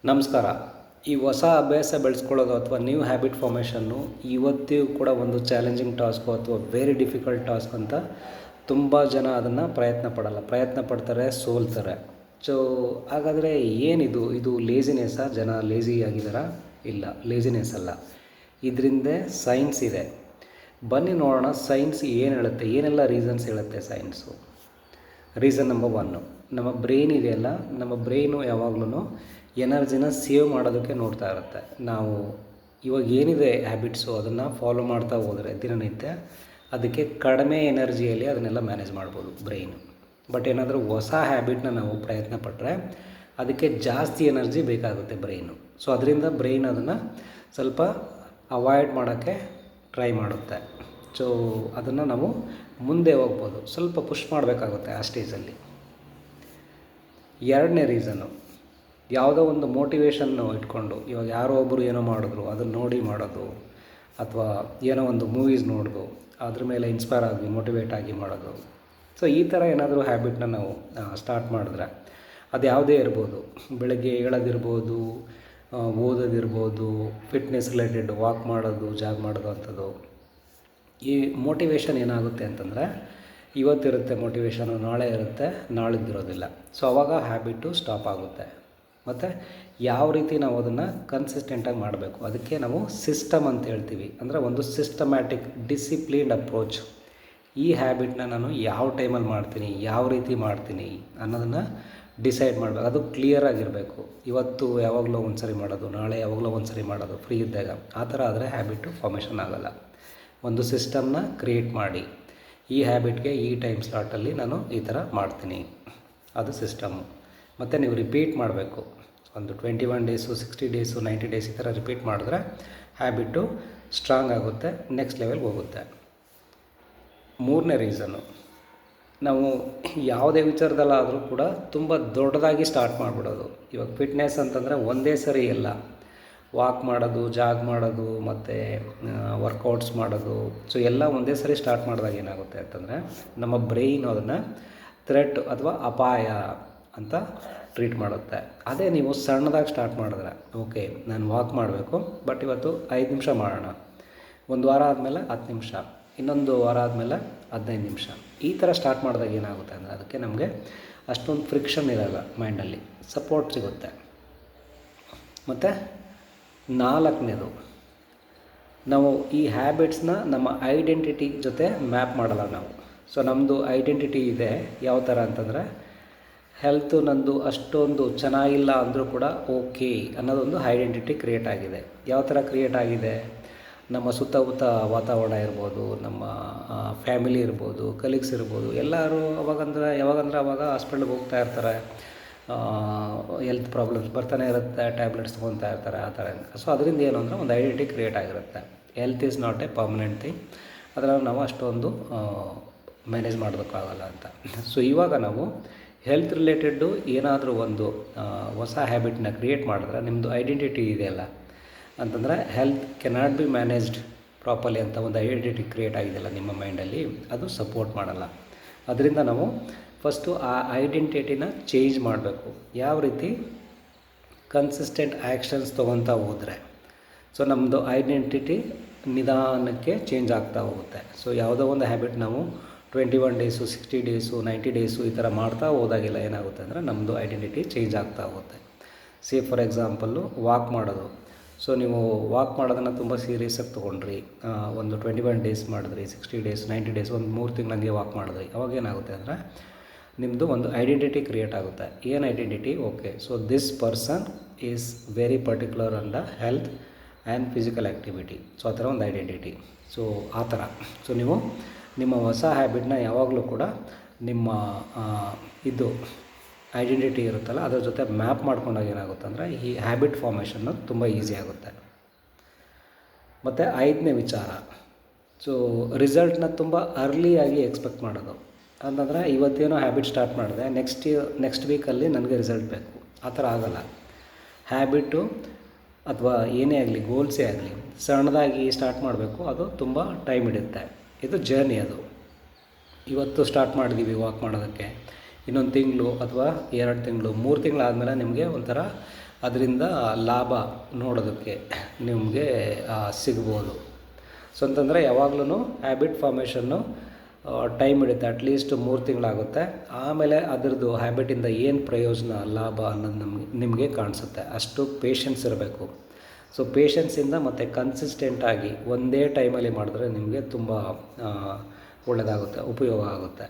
ನಮಸ್ಕಾರ. ಈ ಹೊಸ ಅಭ್ಯಾಸ ಬೆಳೆಸ್ಕೊಳ್ಳೋದು ಅಥವಾ ನ್ಯೂ ಹ್ಯಾಬಿಟ್ ಫಾರ್ಮೇಷನ್ನು ಇವತ್ತಿಗೂ ಕೂಡ ಒಂದು ಚಾಲೆಂಜಿಂಗ್ ಟಾಸ್ಕು ಅಥವಾ ವೆರಿ ಡಿಫಿಕಲ್ಟ್ ಟಾಸ್ಕ್ ಅಂತ ತುಂಬ ಜನ ಅದನ್ನು ಪ್ರಯತ್ನ ಪಡ್ತಾರೆ, ಸೋಲ್ತಾರೆ. ಸೊ ಹಾಗಾದರೆ ಏನಿದು ಲೇಜಿನೆಸ್ಸಾ? ಜನ ಲೇಜಿ ಆಗಿದ್ದಾರಾ? ಇಲ್ಲ, ಲೇಜಿನೆಸ್ ಅಲ್ಲ. ಇದರಿಂದ ಸೈನ್ಸ್ ಇದೆ. ಬನ್ನಿ ನೋಡೋಣ ಸೈನ್ಸ್ ಏನು ಹೇಳುತ್ತೆ, ಏನೆಲ್ಲ ರೀಸನ್ಸ್ ಹೇಳುತ್ತೆ ಸೈನ್ಸು. ರೀಸನ್ ನಂಬರ್ 1, ನಮ್ಮ ಬ್ರೈನ್ ಇದೆಯಲ್ಲ, ನಮ್ಮ ಬ್ರೈನು ಯಾವಾಗಲೂ ಎನರ್ಜಿನ ಸೇವ್ ಮಾಡೋದಕ್ಕೆ ನೋಡ್ತಾ ಇರುತ್ತೆ. ನಾವು ಇವಾಗ ಏನಿದೆ ಹ್ಯಾಬಿಟ್ಸು ಅದನ್ನು ಫಾಲೋ ಮಾಡ್ತಾ ಹೋದರೆ ದಿನನಿತ್ಯ ಅದಕ್ಕೆ ಕಡಿಮೆ ಎನರ್ಜಿಯಲ್ಲಿ ಅದನ್ನೆಲ್ಲ ಮ್ಯಾನೇಜ್ ಮಾಡ್ಬೋದು ಬ್ರೈನು. ಬಟ್ ಏನಾದರೂ ಹೊಸ ಹ್ಯಾಬಿಟ್ನ ನಾವು ಪ್ರಯತ್ನ ಪಟ್ಟರೆ ಅದಕ್ಕೆ ಜಾಸ್ತಿ ಎನರ್ಜಿ ಬೇಕಾಗುತ್ತೆ ಬ್ರೈನು. ಸೊ ಅದರಿಂದ ಬ್ರೈನ್ ಅದನ್ನು ಸ್ವಲ್ಪ ಅವಾಯ್ಡ್ ಮಾಡೋಕ್ಕೆ ಟ್ರೈ ಮಾಡುತ್ತೆ. ಸೊ ಅದನ್ನು ನಾವು ಮುಂದೆ ಹೋಗ್ಬೋದು, ಸ್ವಲ್ಪ ಪುಷ್ ಮಾಡಬೇಕಾಗುತ್ತೆ ಆ ಸ್ಟೇಜಲ್ಲಿ. ಎರಡನೇ ರೀಸನ್ನು, ಯಾವುದೋ ಒಂದು ಮೋಟಿವೇಶನ್ನು ಇಟ್ಕೊಂಡು, ಇವಾಗ ಯಾರೋ ಒಬ್ಬರು ಏನೋ ಮಾಡಿದ್ರು ಅದನ್ನು ನೋಡಿ ಮಾಡೋದು, ಅಥವಾ ಏನೋ ಒಂದು ಮೂವೀಸ್ ನೋಡೋದು, ಅದ್ರ ಮೇಲೆ ಇನ್ಸ್ಪೈರ್ ಆಗಿ ಮೋಟಿವೇಟ್ ಆಗಿ ಮಾಡೋದು. ಸೊ ಈ ಥರ ಏನಾದರೂ ಹ್ಯಾಬಿಟ್ನ ನಾವು ಸ್ಟಾರ್ಟ್ ಮಾಡಿದ್ರೆ, ಅದು ಯಾವುದೇ ಇರ್ಬೋದು, ಬೆಳಗ್ಗೆ ಏಳೋದಿರ್ಬೋದು, ಓದೋದಿರ್ಬೋದು, ಫಿಟ್ನೆಸ್ ರಿಲೇಟೆಡ್ ವಾಕ್ ಮಾಡೋದು, ಜಾಗ್ ಮಾಡೋದು ಅಂಥದ್ದು. ಈ ಮೋಟಿವೇಶನ್ ಏನಾಗುತ್ತೆ ಅಂತಂದರೆ, ಇವತ್ತಿರುತ್ತೆ ಮೋಟಿವೇಶನು, ನಾಳೆ ಇರುತ್ತೆ, ನಾಳಿದ್ದಿರೋದಿಲ್ಲ. ಸೊ ಆವಾಗ ಹ್ಯಾಬಿಟ್ಟು ಸ್ಟಾಪ್ ಆಗುತ್ತೆ. ಮತ್ತು ಯಾವ ರೀತಿ ನಾವು ಅದನ್ನು ಕನ್ಸಿಸ್ಟೆಂಟಾಗಿ ಮಾಡಬೇಕು, ಅದಕ್ಕೆ ನಾವು ಸಿಸ್ಟಮ್ ಅಂತ ಹೇಳ್ತೀವಿ. ಅಂದರೆ ಒಂದು ಸಿಸ್ಟಮ್ಯಾಟಿಕ್ ಡಿಸಿಪ್ಲಿನ್ಡ್ ಅಪ್ರೋಚ್. ಈ ಹ್ಯಾಬಿಟ್ನ ನಾನು ಯಾವ ಟೈಮಲ್ಲಿ ಮಾಡ್ತೀನಿ, ಯಾವ ರೀತಿ ಮಾಡ್ತೀನಿ ಅನ್ನೋದನ್ನು ಡಿಸೈಡ್ ಮಾಡಬೇಕು. ಅದು ಕ್ಲಿಯರಾಗಿರಬೇಕು. ಇವತ್ತು ಯಾವಾಗಲೂ ಒಂದು ಸರಿ ಮಾಡೋದು, ನಾಳೆ ಯಾವಾಗಲೂ ಒಂದು ಸರಿ ಮಾಡೋದು, ಫ್ರೀ ಇದ್ದಾಗ. ಆ ಥರ ಆದರೆ ಹ್ಯಾಬಿಟ್ಟು ಫಾರ್ಮೇಷನ್ ಆಗೋಲ್ಲ. ಒಂದು ಸಿಸ್ಟಮ್ನ ಕ್ರಿಯೇಟ್ ಮಾಡಿ, ಈ ಹ್ಯಾಬಿಟ್ಗೆ ಈ ಟೈಮ್ ಸ್ಲಾಟಲ್ಲಿ ನಾನು ಈ ಥರ ಮಾಡ್ತೀನಿ, ಅದು ಸಿಸ್ಟಮ್ಮು. ಮತ್ತು ನೀವು ರಿಪೀಟ್ ಮಾಡಬೇಕು. ಒಂದು 21 ಡೇಸು, 60 ಡೇಸು, 90 ಡೇಸ್ ಈ ಥರ ರಿಪೀಟ್ ಮಾಡಿದ್ರೆ ಹ್ಯಾಬಿಟ್ಟು ಸ್ಟ್ರಾಂಗ್ ಆಗುತ್ತೆ, ನೆಕ್ಸ್ಟ್ ಲೆವೆಲ್ಗೆ ಹೋಗುತ್ತೆ. ಮೂರನೇ ರೀಸನ್ನು, ನಾವು ಯಾವುದೇ ವಿಚಾರದಲ್ಲಾದರೂ ಕೂಡ ತುಂಬ ದೊಡ್ಡದಾಗಿ ಸ್ಟಾರ್ಟ್ ಮಾಡಿಬಿಡೋದು. ಇವಾಗ ಫಿಟ್ನೆಸ್ ಅಂತಂದರೆ ಒಂದೇ ಸರಿ ಎಲ್ಲ ವಾಕ್ ಮಾಡೋದು, ಜಾಗ್ ಮಾಡೋದು, ಮತ್ತು ವರ್ಕೌಟ್ಸ್ ಮಾಡೋದು. ಸೊ ಎಲ್ಲ ಒಂದೇ ಸರಿ ಸ್ಟಾರ್ಟ್ ಮಾಡಿದಾಗ ಏನಾಗುತ್ತೆ ಅಂತಂದರೆ, ನಮ್ಮ ಬ್ರೈನ್ ಅದನ್ನು ಥ್ರೆಟ್ ಅಥವಾ ಅಪಾಯ ಅಂತ ಟ್ರೀಟ್ ಮಾಡುತ್ತೆ. ಅದೇ ನೀವು ಸಣ್ಣದಾಗಿ ಸ್ಟಾರ್ಟ್ ಮಾಡಿದ್ರೆ, ಓಕೆ ನಾನು ವಾಕ್ ಮಾಡಬೇಕು, ಬಟ್ ಇವತ್ತು 5 ನಿಮಿಷ ಮಾಡೋಣ, ಒಂದು ವಾರ ಆದಮೇಲೆ 10 ನಿಮಿಷ, ಇನ್ನೊಂದು ವಾರ ಆದಮೇಲೆ 15 ನಿಮಿಷ, ಈ ಥರ ಸ್ಟಾರ್ಟ್ ಮಾಡಿದಾಗ ಏನಾಗುತ್ತೆ ಅಂದರೆ, ಅದಕ್ಕೆ ನಮಗೆ ಅಷ್ಟೊಂದು ಫ್ರಿಕ್ಷನ್ ಇರೋಲ್ಲ, ಮೈಂಡಲ್ಲಿ ಸಪೋರ್ಟ್ ಸಿಗುತ್ತೆ. ಮತ್ತು 4ನೇದು, ನಾವು ಈ ಹ್ಯಾಬಿಟ್ಸ್ನ ನಮ್ಮ ಐಡೆಂಟಿಟಿ ಜೊತೆ ಮ್ಯಾಪ್ ಮಾಡಲ್ಲ ನಾವು. ಸೊ ನಮ್ಮದು ಐಡೆಂಟಿಟಿ ಇದೆ ಯಾವ ಥರ ಅಂತಂದರೆ, ಹೆಲ್ತು ನಂದು ಅಷ್ಟೊಂದು ಚೆನ್ನಾಗಿಲ್ಲ ಅಂದರೂ ಕೂಡ ಓಕೆ ಅನ್ನೋದೊಂದು ಐಡೆಂಟಿಟಿ ಕ್ರಿಯೇಟ್ ಆಗಿದೆ. ಯಾವ ಥರ ಕ್ರಿಯೇಟ್ ಆಗಿದೆ, ನಮ್ಮ ಸುತ್ತಮುತ್ತ ವಾತಾವರಣ ಇರ್ಬೋದು, ನಮ್ಮ ಫ್ಯಾಮಿಲಿ ಇರ್ಬೋದು, ಕಲೀಗ್ಸ್ ಇರ್ಬೋದು, ಎಲ್ಲರೂ ಯಾವಾಗಂದ್ರೆ ಅವಾಗ ಹಾಸ್ಪಿಟ್ಲಿಗೆ ಹೋಗ್ತಾ ಇರ್ತಾರೆ, ಹೆಲ್ತ್ ಪ್ರಾಬ್ಲಮ್ಸ್ ಬರ್ತಾನೆ ಇರುತ್ತೆ, ಟ್ಯಾಬ್ಲೆಟ್ಸ್ ತೊಗೊತಾ ಇರ್ತಾರೆ, ಆ ಥರ. ಸೊ ಅದರಿಂದ ಏನು ಅಂದರೆ ಒಂದು ಐಡೆಂಟಿಟಿ ಕ್ರಿಯೇಟ್ ಆಗಿರುತ್ತೆ. Health is not A permanent thing, ಅದನ್ನು ನಾವು ಅಷ್ಟೊಂದು ಮ್ಯಾನೇಜ್ ಮಾಡೋದಕ್ಕಾಗಲ್ಲ ಅಂತ. ಸೊ ಇವಾಗ ನಾವು ಹೆಲ್ತ್ ರಿಲೇಟೆಡ್ಡು ಏನಾದರೂ ಒಂದು ಹೊಸ ಹ್ಯಾಬಿಟ್ನ ಕ್ರಿಯೇಟ್ ಮಾಡಿದ್ರೆ, ನಿಮ್ಮದು ಐಡೆಂಟಿಟಿ ಇದೆಯಲ್ಲ ಅಂತಂದರೆ, health cannot be managed properly ಅಂತ ಒಂದು ಐಡೆಂಟಿಟಿ ಕ್ರಿಯೇಟ್ ಆಗಿದೆಯಲ್ಲ ನಿಮ್ಮ ಮೈಂಡಲ್ಲಿ, ಅದು ಸಪೋರ್ಟ್ ಮಾಡಲ್ಲ. ಅದರಿಂದ ನಾವು ಫಸ್ಟು ಆ ಐಡೆಂಟಿಟಿನ ಚೇಂಜ್ ಮಾಡಬೇಕು. ಯಾವ ರೀತಿ, ಕನ್ಸಿಸ್ಟೆಂಟ್ ಆ್ಯಕ್ಷನ್ಸ್ ತೊಗೊತಾ ಹೋದರೆ ಸೊ ನಮ್ಮದು ಐಡೆಂಟಿಟಿ ನಿಧಾನಕ್ಕೆ ಚೇಂಜ್ ಆಗ್ತಾ ಹೋಗುತ್ತೆ. ಸೊ ಯಾವುದೋ ಒಂದು ಹ್ಯಾಬಿಟ್ ನಾವು 21 ಡೇಸು, 60 ಡೇಸು, 90 ಡೇಸು ಈ ಥರ ಮಾಡ್ತಾ ಹೋದಾಗೆಲ್ಲ ಏನಾಗುತ್ತೆ ಅಂದರೆ, ನಮ್ಮದು ಐಡೆಂಟಿಟಿ ಚೇಂಜ್ ಆಗ್ತಾ ಹೋಗುತ್ತೆ. ಫಾರ್ ಎಕ್ಸಾಂಪಲ್ಲು ವಾಕ್ ಮಾಡೋದು. ಸೊ ನೀವು ವಾಕ್ ಮಾಡೋದನ್ನು ತುಂಬ ಸೀರಿಯಸ್ಸಾಗಿ ತೊಗೊಂಡ್ರಿ, ಒಂದು 21 ಡೇಸ್ ಮಾಡಿದ್ರಿ, 60 ಡೇಸ್, 90 ಡೇಸ್, ಒಂದು 3 ತಿಂಗಳು ಹಂಗೆ ವಾಕ್ ಮಾಡಿದ್ರಿ, ಅವಾಗ ಏನಾಗುತ್ತೆ ಅಂದರೆ, ನಿಮ್ಮದು ಒಂದು ಐಡೆಂಟಿಟಿ ಕ್ರಿಯೇಟ್ ಆಗುತ್ತೆ. ಏನು identity, okay so this person is very particular on the health and physical activity. So ಆ ಥರ ಒಂದು ಐಡೆಂಟಿಟಿ. ಸೊ ಆ ಥರ ಸೊ ನೀವು ನಿಮ್ಮ ಹೊಸ ಹ್ಯಾಬಿಟ್ನ ಯಾವಾಗಲೂ ಕೂಡ ನಿಮ್ಮ ಇದು ಐಡೆಂಟಿಟಿ ಇರುತ್ತಲ್ಲ ಅದರ ಜೊತೆ ಮ್ಯಾಪ್ ಮಾಡ್ಕೊಂಡಾಗ ಏನಾಗುತ್ತೆ ಅಂದರೆ, ಈ ಹ್ಯಾಬಿಟ್ ಫಾರ್ಮೇಷನ್ನು ತುಂಬ ಈಸಿ ಆಗುತ್ತೆ. ಮತ್ತು 5ನೇ ವಿಚಾರ, ಸೊ ರಿಸಲ್ಟ್ನ ತುಂಬ ಅರ್ಲಿಯಾಗಿ ಎಕ್ಸ್ಪೆಕ್ಟ್ ಮಾಡೋದು. ಅಂತಂದರೆ ಇವತ್ತೇನೋ ಹ್ಯಾಬಿಟ್ ಸ್ಟಾರ್ಟ್ ಮಾಡಿದೆ, ನೆಕ್ಸ್ಟ್ ವೀಕಲ್ಲಿ ನನಗೆ ರಿಸಲ್ಟ್ ಬೇಕು, ಆ ಥರ ಆಗೋಲ್ಲ. ಹ್ಯಾಬಿಟ್ಟು ಅಥವಾ ಏನೇ ಆಗಲಿ, ಗೋಲ್ಸೇ ಆಗಲಿ, ಸಣ್ಣದಾಗಿ ಸ್ಟಾರ್ಟ್ ಮಾಡಬೇಕು. ಅದು ತುಂಬ ಟೈಮ್ ಹಿಡಿಯುತ್ತೆ. ಇದು ಜರ್ನಿ. ಅದು ಇವತ್ತು ಸ್ಟಾರ್ಟ್ ಮಾಡಿದ್ದೀವಿ ವಾಕ್ ಮಾಡೋದಕ್ಕೆ, ಇನ್ನೊಂದು ತಿಂಗಳು ಅಥವಾ 2 ತಿಂಗಳು, 3 ತಿಂಗಳಾದಮೇಲೆ ನಿಮಗೆ ಒಂಥರ ಅದರಿಂದ ಲಾಭ ನೋಡೋದಕ್ಕೆ ನಿಮಗೆ ಸಿಗ್ಬೋದು. ಸೊ ಅಂತಂದರೆ ಯಾವಾಗಲೂ ಹ್ಯಾಬಿಟ್ ಫಾರ್ಮೇಷನ್ನು ಟೈಮ್ ಹಿಡಿಯುತ್ತೆ, ಅಟ್ಲೀಸ್ಟ್ 3 ತಿಂಗಳಾಗುತ್ತೆ. ಆಮೇಲೆ ಅದರದ್ದು ಹ್ಯಾಬಿಟಿಂದ ಏನು ಪ್ರಯೋಜನ ಲಾಭ ಅನ್ನೋದು ನಿಮಗೆ ಕಾಣಿಸುತ್ತೆ. ಅಷ್ಟು ಪೇಷನ್ಸ್ ಇರಬೇಕು. ಸೊ ಪೇಷನ್ಸಿಂದ ಮತ್ತು ಕನ್ಸಿಸ್ಟೆಂಟಾಗಿ ಒಂದೇ ಟೈಮಲ್ಲಿ ಮಾಡಿದ್ರೆ ನಿಮಗೆ ತುಂಬ ಒಳ್ಳೆಯದಾಗುತ್ತೆ, ಉಪಯೋಗ ಆಗುತ್ತೆ.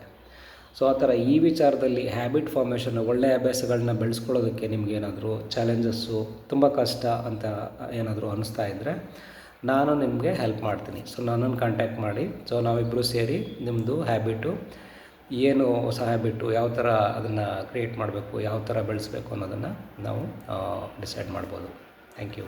ಸೊ ಆ ಥರ ಈ ವಿಚಾರದಲ್ಲಿ ಹ್ಯಾಬಿಟ್ ಫಾರ್ಮೇಷನ್ ಒಳ್ಳೆಯ ಅಭ್ಯಾಸಗಳನ್ನ ಬೆಳೆಸ್ಕೊಳ್ಳೋದಕ್ಕೆ ನಿಮಗೇನಾದರೂ ಚಾಲೆಂಜಸ್ಸು ತುಂಬ ಕಷ್ಟ ಅಂತ ಏನಾದರೂ ಅನ್ನಿಸ್ತಾ ಇದ್ದರೆ ನಾನು ನಿಮಗೆ ಹೆಲ್ಪ್ ಮಾಡ್ತೀನಿ. ಸೊ ನನ್ನನ್ನು ಕಾಂಟ್ಯಾಕ್ಟ್ ಮಾಡಿ. ಸೊ ನಾವಿಬ್ಬರು ಸೇರಿ ನಿಮ್ಮದು ಹ್ಯಾಬಿಟು ಏನು ಹೊಸ ಹ್ಯಾಬಿಟು ಯಾವ ಥರ ಅದನ್ನು ಕ್ರಿಯೇಟ್ ಮಾಡಬೇಕು, ಯಾವ ಥರ ಬೆಳೆಸಬೇಕು ಅನ್ನೋದನ್ನು ನಾವು ಡಿಸೈಡ್ ಮಾಡ್ಬೋದು. Thank you.